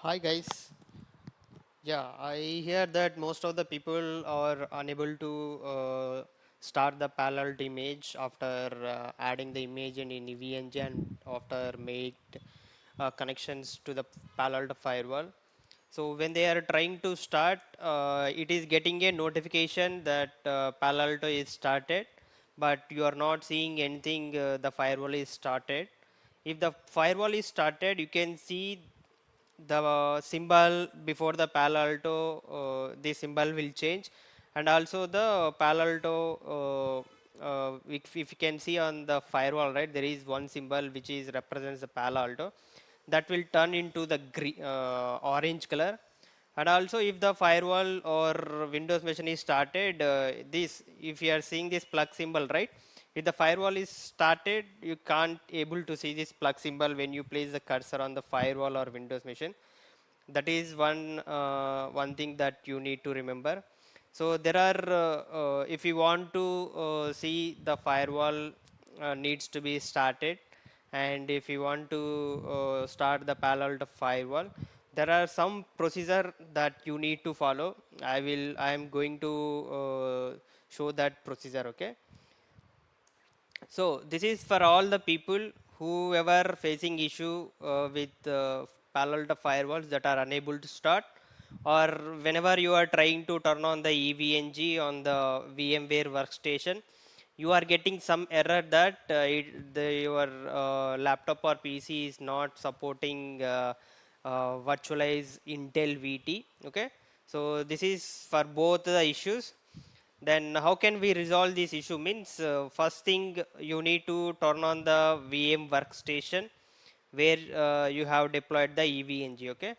Hi guys. Yeah, I hear that most of the people are unable to start the Palo Alto image after adding the image in VNG and after made connections to the Palo Alto firewall. So when they are trying to start, it is getting a notification that Palo Alto is started, but you are not seeing anything. The firewall is started. If the firewall is started, you can see the symbol before the Palo Alto, the symbol will change, and also the Palo Alto. If you can see on the firewall, right, there is one symbol which is represents the Palo Alto, that will turn into the orange color. And also, if the firewall or Windows machine is started, this if you are seeing this plug symbol, right? If the firewall is started, you can't able to see this plug symbol when you place the cursor on the firewall or Windows machine. That is one thing that you need to remember. So there are if you want to see the firewall needs to be started, and if you want to start the Palo Alto firewall, there are some procedure that you need to follow. I am going to show that procedure. Okay. So this is for all the people who ever facing issue with Palo Alto firewalls that are unable to start, or whenever you are trying to turn on the EVNG on the VMware workstation, you are getting some error that your laptop or PC is not supporting virtualize Intel VT. Okay, so this is for both the issues. Then how can we resolve this issue? Means first thing you need to turn on the VM workstation where you have deployed the EVNG. Okay,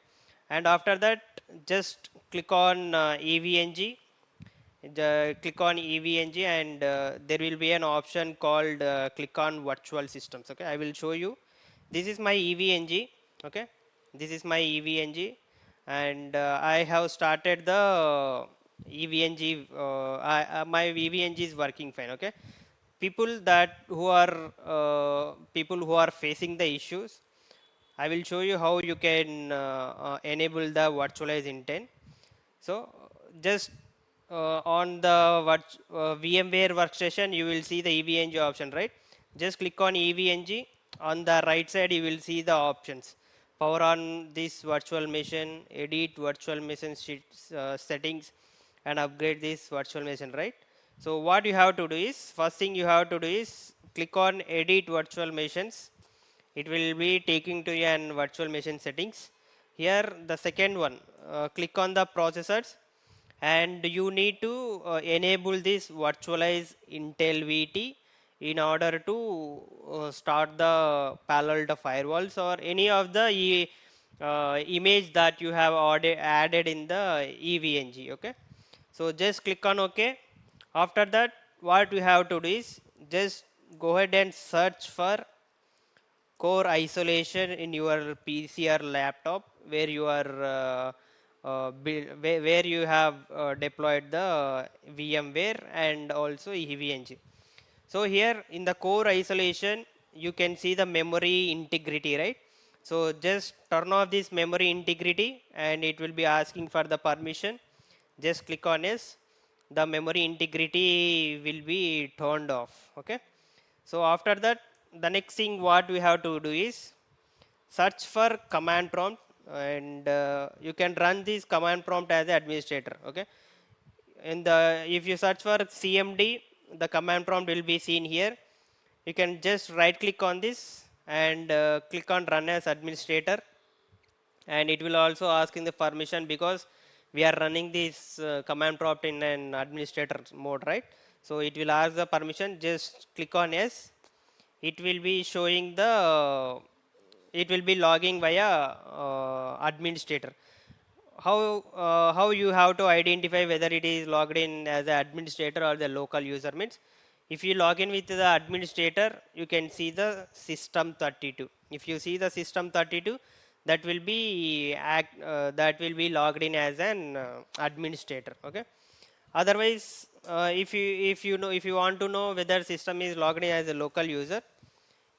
and after that just click on EVNG. Click on EVNG and there will be an option called click on virtual systems. Okay, I will show you. This is my EVNG. Okay, this is my EVNG, and I have started the EVNG. My EVNG is working fine. Okay, people who are facing the issues, I will show you how you can enable the virtualize intent. So just on the VMware workstation, you will see the EVNG option, right? Just click on EVNG. On the right side, you will see the options. Power on this virtual machine, edit virtual machine settings, and upgrade this virtual machine, right? So what you have to do is, first thing you have to do is click on edit virtual machines. It will be taking to an virtual machine settings. Here the second one, click on the processors, and you need to enable this virtualize Intel VT in order to start the Palo Alto firewalls or any of the image that you have added in the EVNG. Okay, so just click on OK. After that, what we have to do is just go ahead and search for core isolation in your PC or laptop where you are where you have deployed the VMware and also EVNG. So here in the core isolation, you can see the memory integrity, right? So just turn off this memory integrity and it will be asking for the permission. Just click on yes. The memory integrity will be turned off. Okay. So after that, the next thing what we have to do is search for command prompt, and you can run this command prompt as an administrator. Okay, and if you search for CMD, the command prompt will be seen here. You can just right click on this and click on run as administrator, and it will also ask in the permission because we are running this command prompt in an administrator mode, right? So it will ask the permission. Just click on yes. It will be showing the it will be logging via administrator. How you have to identify whether it is logged in as an administrator or the local user? Means if you log in with the administrator, you can see the system 32. If you see the system 32, that will be logged in as an administrator. Okay, otherwise if you want to know whether system is logged in as a local user,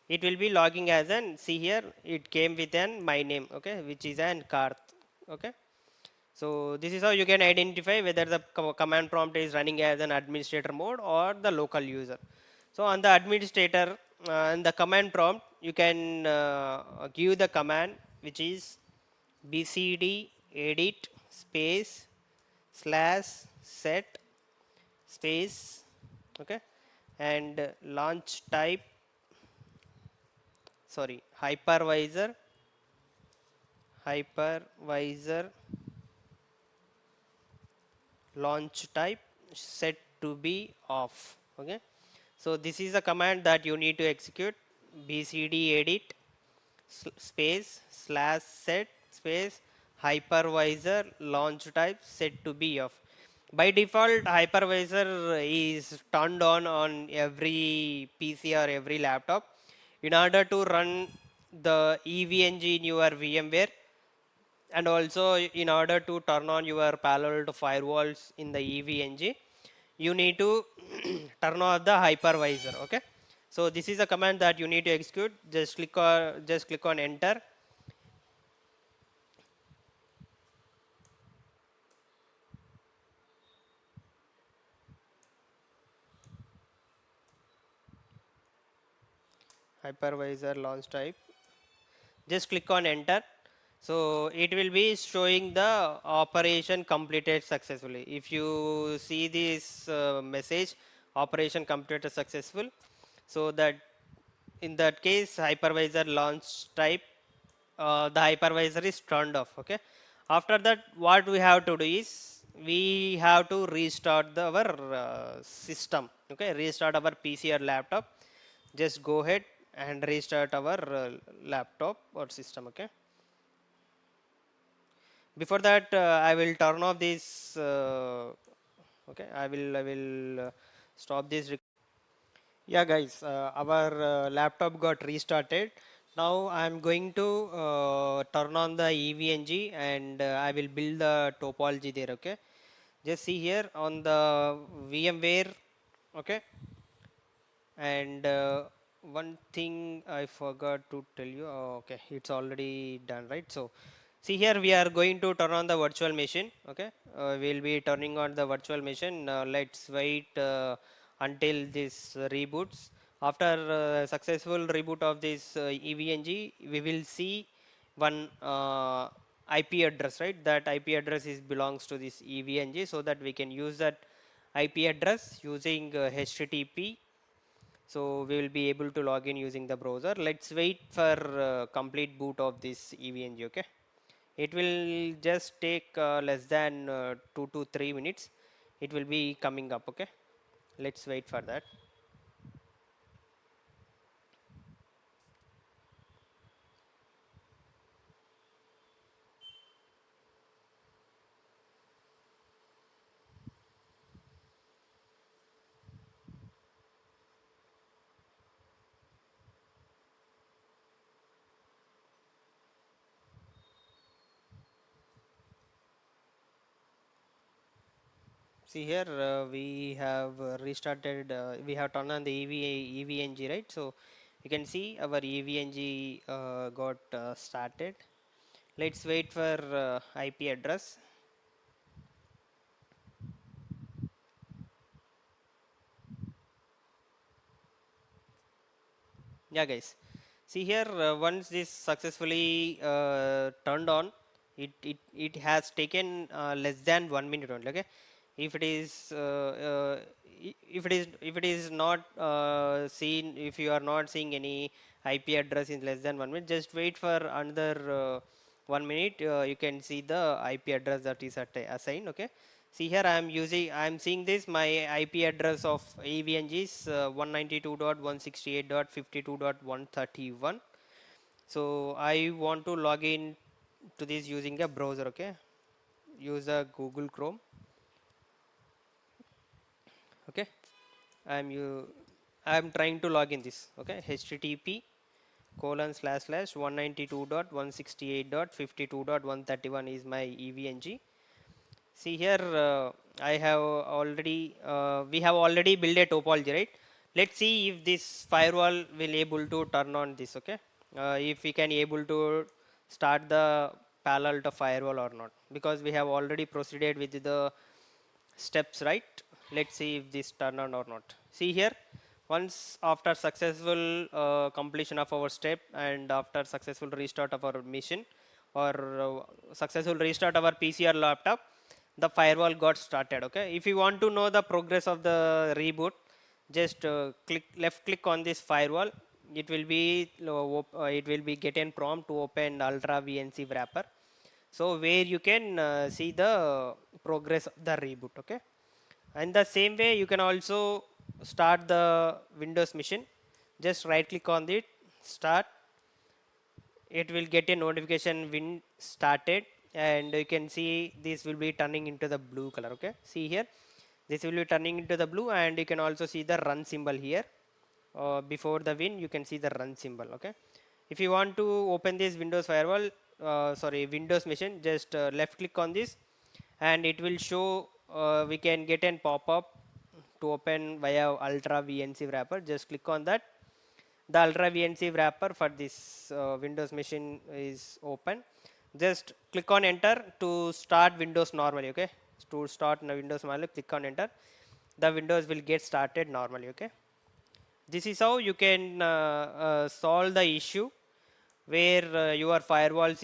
it will be logging as an, see here, it came with an my name. Okay, which is an Karth. Okay, so this is how you can identify whether the command prompt is running as an administrator mode or the local user. So on the administrator and the command prompt, you can give the command which is bcd edit space slash set space, okay, and launch type, sorry, hypervisor launch type set to be off. Okay, so this is a command that you need to execute, bcd edit space slash set space hypervisor launch type set to be off. By default, hypervisor is turned on every PC or every laptop. In order to run the evng in your VMware, and also in order to turn on your Palo Alto firewalls in the evng, you need to turn off the hypervisor. Okay, so this is a command that you need to execute. Just click on enter. Hypervisor launch type, just click on enter. So it will be showing the operation completed successfully. If you see this message, operation completed successful, so that in that case hypervisor launch type, the hypervisor is turned off. Okay, after that what we have to do is we have to restart our system. Okay, restart our PC or laptop. Just go ahead and restart our laptop or system. Okay, before that I will turn off this okay, I will stop this yeah guys, our laptop got restarted. Now I'm going to turn on the evng and I will build the topology there. Okay, just see here on the VMware. Okay, and one thing I forgot to tell you. Oh, okay, it's already done, right? So see here, we are going to turn on the virtual machine. Okay, we'll be turning on the virtual machine. Let's wait until this reboots. After successful reboot of this evng, we will see one IP address, right? That IP address is belongs to this evng, so that we can use that IP address using HTTP. So we will be able to log in using the browser. Let's wait for complete boot of this evng. Okay, it will just take less than 2 to 3 minutes. It will be coming up. Okay, let's wait for that. See here, we have restarted, we have turned on the evng, right? So you can see our evng got started. Let's wait for IP address. Yeah guys, see here, once this successfully turned on, it has taken less than 1 minute only. Okay, if it is if it is not seen, if you are not seeing any IP address in less than 1 minute, just wait for another 1 minute. You can see the IP address that is assigned. Okay, see here, I am seeing this, my IP address of evng is 192.168.52.131. so I want to log in to this using a browser. Okay, use a Google Chrome. Okay, I'm trying to log in this. Okay, HTTP colon slash slash 192.168.52.131 is my evng. See here, I have already we have already built a topology, right? Let's see if this firewall will able to turn on this. Okay, if we can able to start the Palo Alto firewall or not, because we have already proceeded with the steps, right? Let's see if this turn on or not. See here, once after successful completion of our step and after successful restart of our machine or successful restart of our PC or laptop, the firewall got started. Okay, if you want to know the progress of the reboot, just left click on this firewall. It will be getting prompt to open Ultra VNC wrapper, so where you can see the progress of the reboot. Okay, and the same way you can also start the Windows machine. Just right click on it, start. It will get a notification win started, and you can see this will be turning into the blue color. Okay, see here, this will be turning into the blue, and you can also see the run symbol here. Before the win, you can see the run symbol. Okay, if you want to open this Windows firewall, sorry, Windows machine, just left click on this, and it will show we can get an pop-up to open via Ultra VNC wrapper. Just click on that. The Ultra VNC wrapper for this Windows machine is open. Just click on enter to start Windows normally. Okay, to start Windows normally, click on enter. The Windows will get started normally. Okay, this is how you can solve the issue where your firewalls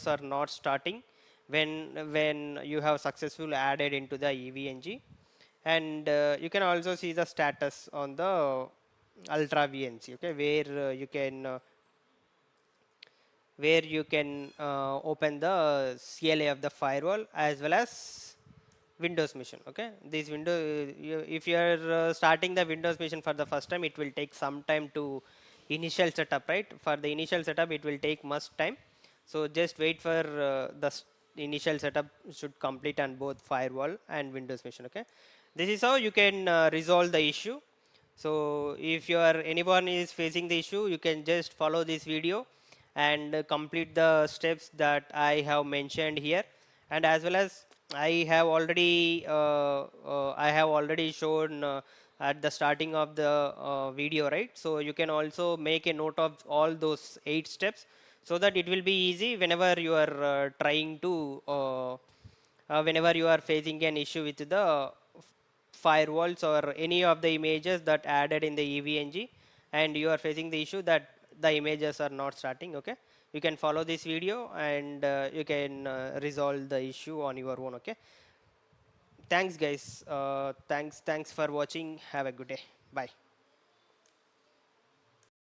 are not starting when you have successfully added into the EVNG. And you can also see the status on the Ultra VNC. Okay, where you can open the CLA of the firewall as well as Windows machine. Okay, this window, if you are starting the Windows machine for the first time, it will take some time to initial setup, right? For the initial setup, it will take much time. So just wait for the initial setup should complete on both firewall and Windows machine. Okay, this is how you can resolve the issue. So if anyone is facing the issue, you can just follow this video and complete the steps that I have mentioned here. And as well as I have already shown at the starting of the video, right? So you can also make a note of all those 8 steps, so that it will be easy whenever you are whenever you are facing an issue with the firewalls or any of the images that added in the EVNG, and you are facing the issue that the images are not starting. Okay, you can follow this video, and you can resolve the issue on your own. Okay, thanks guys, thanks for watching. Have a good day. Bye.